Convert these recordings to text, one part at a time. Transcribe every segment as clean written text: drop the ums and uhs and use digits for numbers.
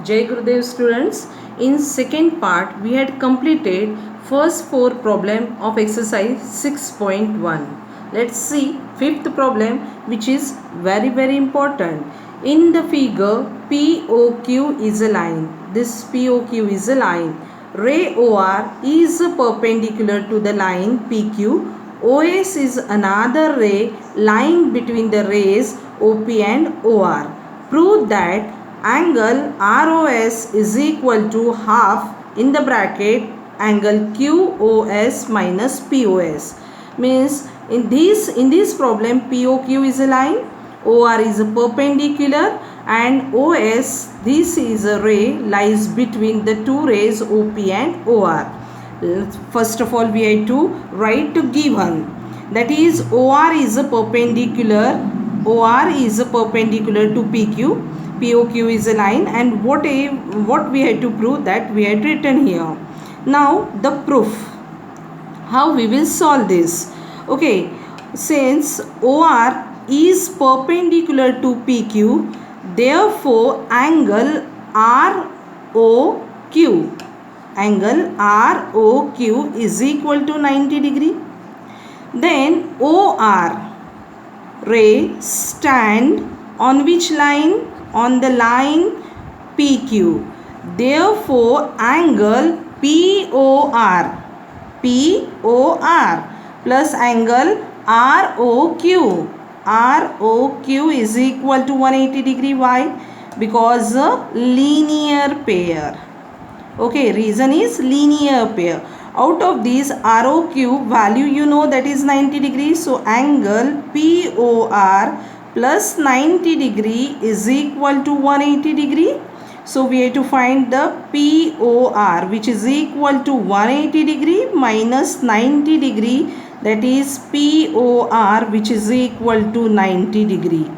Jai Gurudev students. In second part we had completed first 4 problem of exercise 6.1. Let's see fifth problem, which is very important. In the figure, POQ is a line. This POQ is a line. Ray OR is perpendicular to the line PQ. OS is another ray lying between the rays OP and OR. Prove that angle ROS is equal to half in the bracket angle QOS minus POS. Means in this problem, POQ is a line, OR is a perpendicular, and OS, this is a ray, lies between the two rays OP and OR. First of all, we have to write to given, that is OR is a perpendicular to PQ. POQ is a line, and what we had to prove, that we had written here. Now the proof, how we will solve this. Okay, since OR is perpendicular to PQ, therefore angle ROQ is equal to 90 degree. Then OR ray stand on which line? On the line PQ. Therefore angle POR plus angle ROQ is equal to 180 degree. Why? Because linear pair. Okay, reason is linear pair. Out of this ROQ value, you know, that is 90 degrees. So angle POR plus 90 degree is equal to 180 degree. So we have to find the POR, which is equal to 180 degree minus 90 degree, that is POR, which is equal to 90 degree.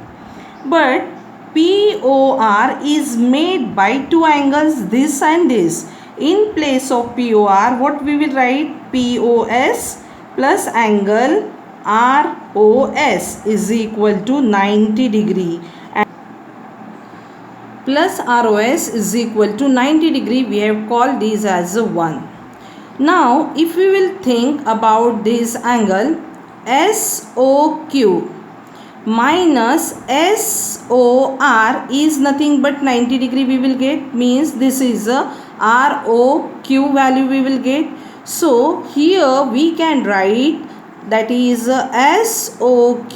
But POR is made by two angles, this and this. In place of POR, what we will write? POS plus angle ROS is equal to 90 degree. Plus ROS is equal to 90 degree. We have called these as a 1. Now if we will think about this angle, SOQ minus SOR is nothing but 90 degree we will get. Means this is a ROQ value we will get. So here we can write, that is SOQ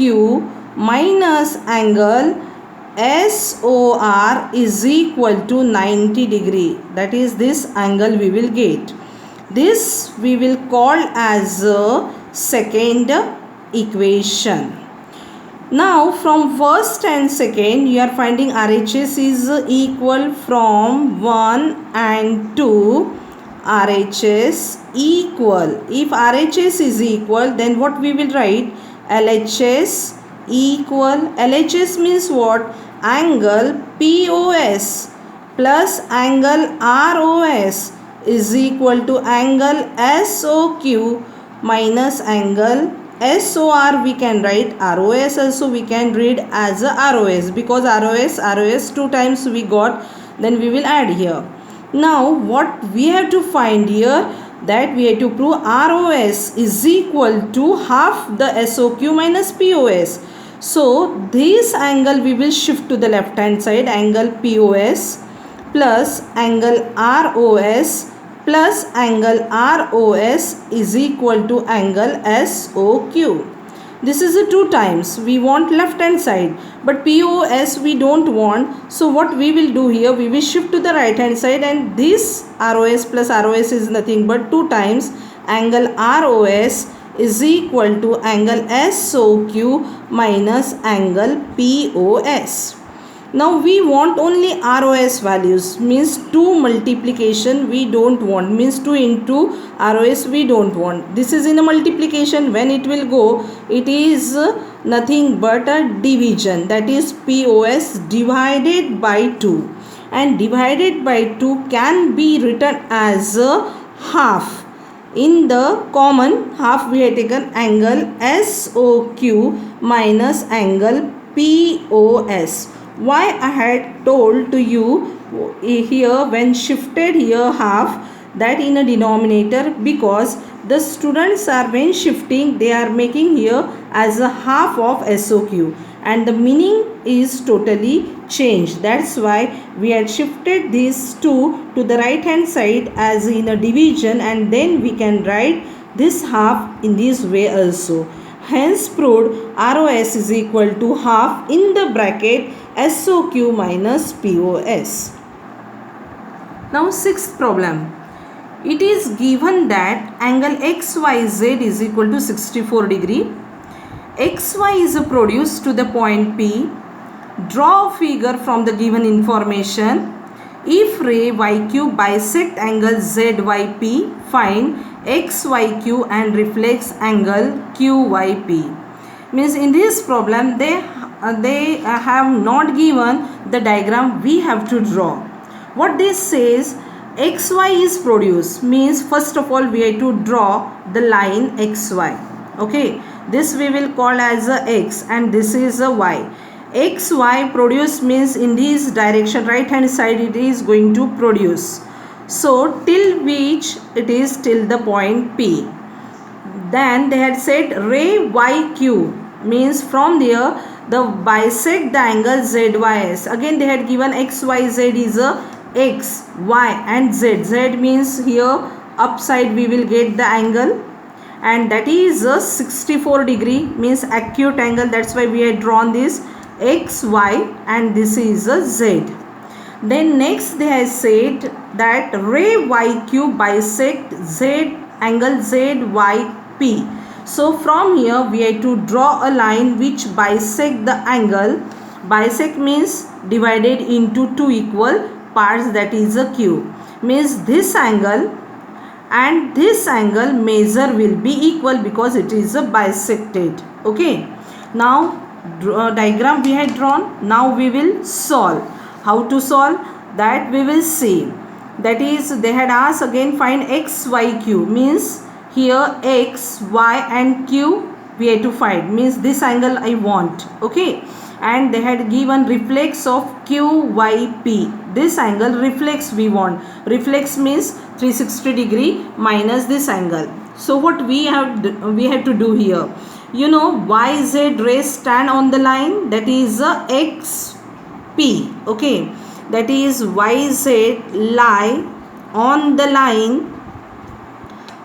minus angle SOR is equal to 90 degree. That is this angle we will get. This we will call as a second equation. Now from first and second, you are finding RHS is equal from 1 and 2. RHS equal. If RHS is equal, then what we will write? LHS equal. LHS means what? Angle POS plus angle ROS is equal to angle SOQ minus angle SOR. We can write ROS also, we can read as a ROS, because ROS 2 times we got, then we will add here. Now what we have to find here, that we have to prove ROS is equal to half the SOQ minus POS. So this angle we will shift to the left hand side, angle POS plus angle ROS plus angle ROS is equal to angle SOQ. This is a 2 times. We want left hand side, but POS we don't want. So what we will do here, we will shift to the right hand side, and this ROS plus ROS is nothing but 2 times angle ROS is equal to angle SOQ minus angle POS. Now we want only ROS values, means 2 multiplication we don't want, means 2 into ROS we don't want. This is in a multiplication. When it will go, it is nothing but a division, that is POS divided by 2, and divided by 2 can be written as a half. In the common half, we have taken angle SOQ minus angle POS. Why I had told to you here when shifted here half, that in a denominator, because the students are when shifting they are making here as a half of SOQ and the meaning is totally changed. That's why we had shifted these two to the right hand side as in a division, and then we can write this half in this way also. Hence proved ROS is equal to half in the bracket SOQ minus POS. Now sixth problem. It is given that angle XYZ is equal to 64 degree. XY is produced to the point P. Draw a figure from the given information. If ray YQ bisect angle ZYP, find XYQ and reflex angle QYP. Means in this problem they have not given the diagram, we have to draw. What this says, XY is produced, means first of all we have to draw the line XY. Okay, this we will call as a X and this is a Y. XY produced means in this direction, right hand side it is going to produce. So till which it is till the point P. Then they had said ray YQ means from there the bisect the angle ZYS. Again they had given XYZ is a X, Y and Z. Z means here upside we will get the angle, and that is a 64 degree means acute angle. That's why we had drawn this X, Y and this is a Z. Then next they have said that ray YQ bisect Z angle ZYP. So from here we have to draw a line which bisect the angle. Bisect means divided into two equal parts, that is a Q. Means this angle and this angle measure will be equal because it is a bisected. Okay. Now diagram we had drawn. Now we will solve. How to solve that we will see. That is they had asked again find XYQ, means here X, Y and Q we have to find, means this angle I want. Okay, and they had given reflex of QYP. This angle reflex we want. Reflex means 360 degree minus this angle. So what we have to do here, you know, YZ rays stand on the line, that is a XP. Okay, that is YZ lie on the line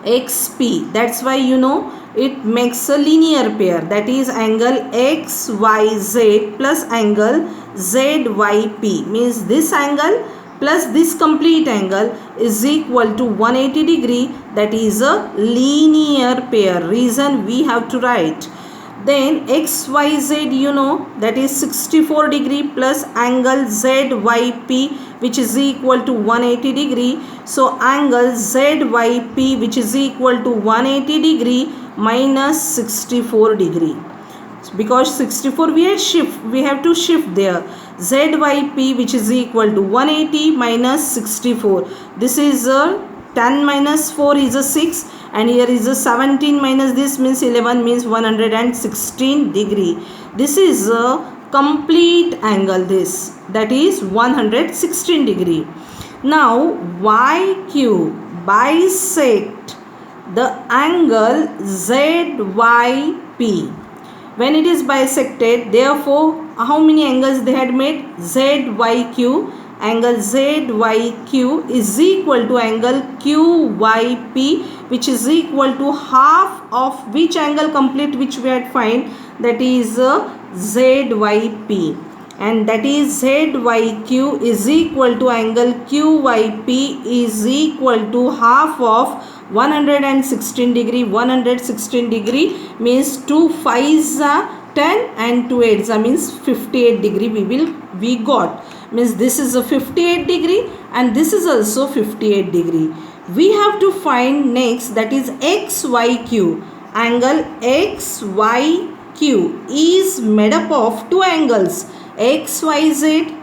XP. That's why you know it makes a linear pair, that is angle XYZ plus angle ZYP, means this angle plus this complete angle is equal to 180 degree, that is a linear pair. Reason we have to write. Then XYZ you know that is 64 degree plus angle ZYP which is equal to 180 degree. So angle ZYP which is equal to 180 degree minus 64 degree. Because 64 we have to shift there. ZYP which is equal to 180 minus 64. This is a 10 minus 4 is a 6, and here is a 17 minus this means 11, means 116 degree. This is a complete angle, this, that is 116 degree. Now YQ bisect the angle ZYP. When it is bisected, therefore how many angles they had made? ZYQ. Angle ZYQ is equal to angle QYP which is equal to half of which angle complete which we had find, that is ZYP, and that is ZYQ is equal to angle QYP is equal to half of 116 degree. 116 degree means 2 5s are 10 and 2 8s means 58 degree we got. Means this is a 58 degree and this is also 58 degree. We have to find next, that is XYQ. Angle XYQ is made up of two angles, XYZ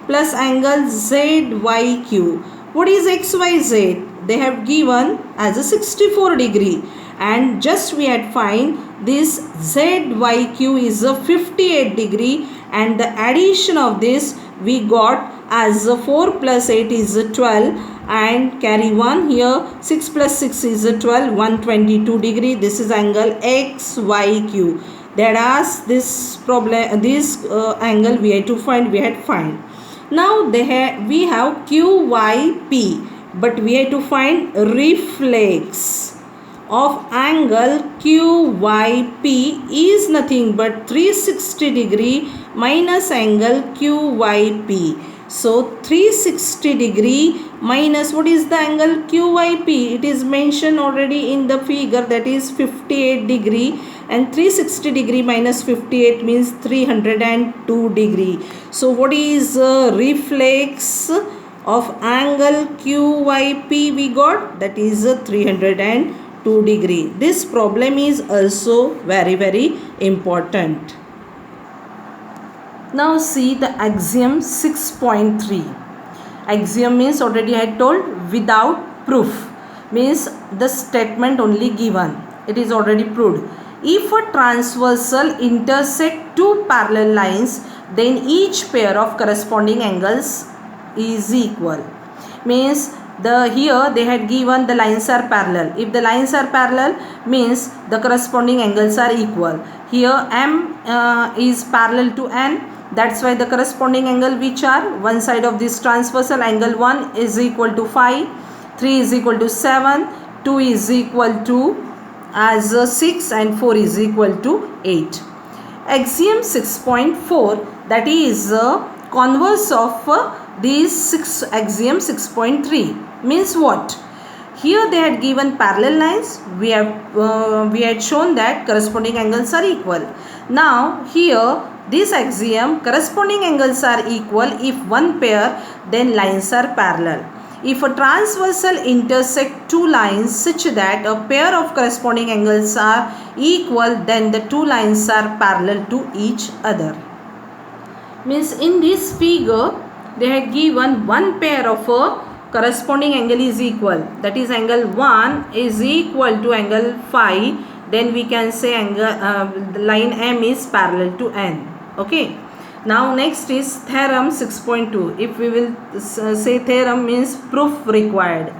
plus angle ZYQ. What is XYZ? They have given as a 64 degree, and just we had find this ZYQ is a 58 degree and the addition of this we got as 4 plus 8 is 12, and carry 1 here. 6 plus 6 is 12, 122 degree. This is angle XYQ. That is this problem, this angle we had to find, Now we have QYP, but we have to find reflex of angle QYP is nothing but 360 degree minus angle QYP. So 360 degree minus what is the angle QYP? It is mentioned already in the figure, that is 58 degree, and 360 degree minus 58 means 302 degree. So what is reflex of angle QYP we got? That is 302 degree. This problem is also very important. Now see the axiom 6.3. Axiom means, already I had told, without proof, means the statement only given, it is already proved. If a transversal intersect two parallel lines, then each pair of corresponding angles is equal. Means here they had given the lines are parallel. If the lines are parallel, means the corresponding angles are equal. Here M is parallel to N. That's why the corresponding angle which are one side of this transversal, angle 1 is equal to 5, 3 is equal to 7, 2 is equal to as 6, and 4 is equal to 8. Axiom 6.4, that is converse of these axiom 6.3, means what? Here they had given parallel lines. We had shown that corresponding angles are equal. Now here this axiom, corresponding angles are equal if one pair, then lines are parallel. If a transversal intersect two lines such that a pair of corresponding angles are equal, then the two lines are parallel to each other. Means in this figure they had given one pair of a corresponding angle is equal, that is angle 1 is equal to angle 5, then we can say angle line M is parallel to N. Okay. Now next is theorem 6.2. If we will say theorem means proof required.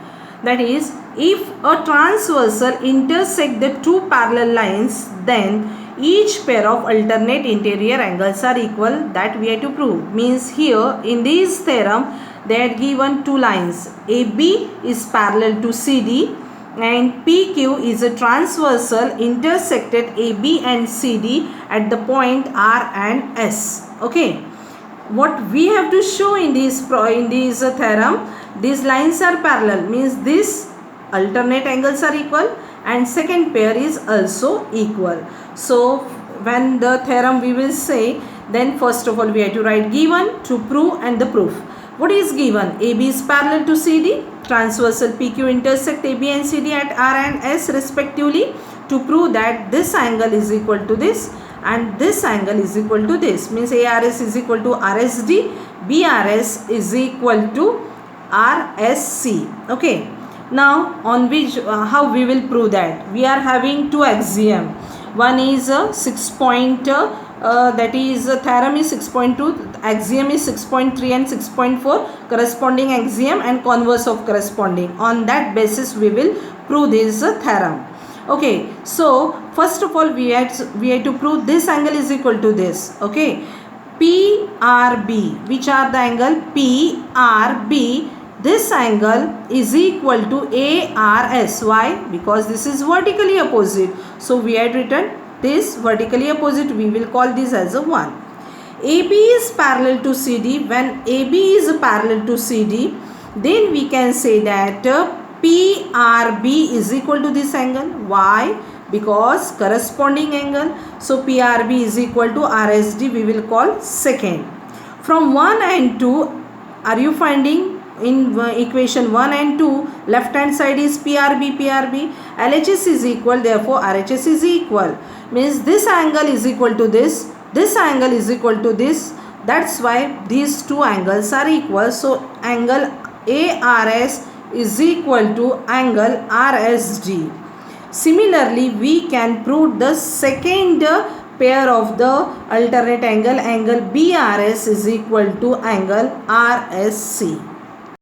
That is, if a transversal intersect the two parallel lines, then each pair of alternate interior angles are equal. That we have to prove. Means here in this theorem they had given two lines. AB is parallel to CD, and PQ is a transversal intersected AB and CD at the point R and S. Okay, what we have to show in this theorem, these lines are parallel, means this alternate angles are equal and second pair is also equal. So when the theorem we will say, then first of all we have to write given, to prove, and the proof. What is given? AB is parallel to CD, transversal PQ intersect AB and CD at R and S respectively. To prove that this angle is equal to this and this angle is equal to this, means ARS is equal to RSD, BRS is equal to RSC. Okay. Now on which how we will prove that? We are having two axiom. One is 6 point that is theorem is 6.2, axiom is 6.3 and 6.4, corresponding axiom and converse of corresponding. On that basis we will prove this theorem. Okay, so first of all we had to prove this angle is equal to this. Okay, PRB, which are the angle PRB, this angle is equal to ARS. Why? Because this is vertically opposite. So we had written this vertically opposite, we will call this as a 1. AB is parallel to CD. When AB is parallel to CD, then we can say that PRB is equal to this angle. Why? Because corresponding angle. So PRB is equal to RSD, we will call second. From 1 and 2, are you finding? In equation 1 and 2, left hand side is PRB, LHS is equal, therefore RHS is equal. Means this angle is equal to this angle is equal to this. That's why these two angles are equal. So angle ARS is equal to angle RSD. Similarly, we can prove the second pair of the alternate angle BRS is equal to angle RSC.